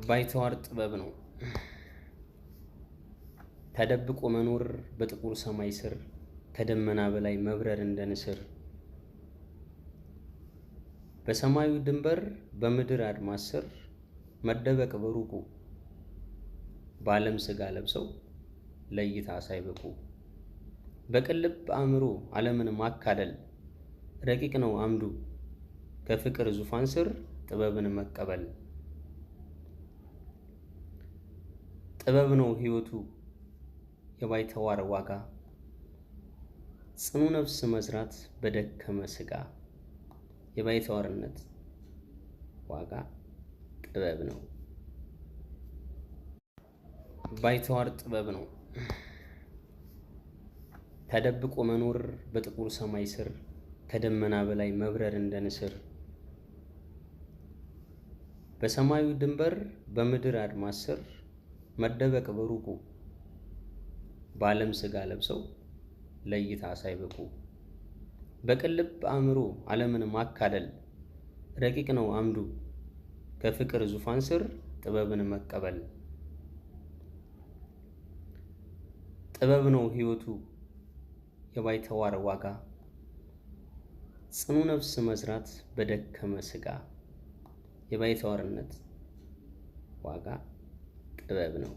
ባይተዋር ጥበብ ነው። ተደብቆ መኖር በጥቁር ሰማይ ስር ከደመና በላይ መብረር እንደ ንስር በሰማዩ ድንበር በምድር አድማስ ስር መደበቅ በሩቁ በዓለም ሥጋ ለብሰው ለእይታ ሳይበቁ በቅልብ አእምሮ ዓለምን ማካለል ረቂቅ ነው አምዱ ከፍቅር ዙፋን ስር ጥበብን መቀበል ጥበብ ነው ሕይወቱ የባይተዋር ዋጋ ጽኑ ነፍስ መዝራት በደከመ ሥጋ የባይተዋርነት ዋጋ ጥበብ ነው። ባይተዋር ጥበብ ነው። ተደብቆ መኖር በጥቁር ሰማይ ስር ከደመና በላይ መብረር እንደ ንስር በሰማዩ ድንበር በምድር አድማስ ስር መደበቅ በሩቁ በዓለም ሥጋ ለብሰው ለእይታ ሳይበቁ በቅልብ አእምሮ ዓለምን ማካለል ረቂቅ ነው አምዱ ከፍቅር ዙፋን ስር ጥበብን መቀበል ጥበብ ነው ሕይወቱ የባይተዋር ዋጋ ጽኑ ነፍስ መዝራት በደከመ ሥጋ የባይተዋርነት ዋጋ ጥበብ ነው።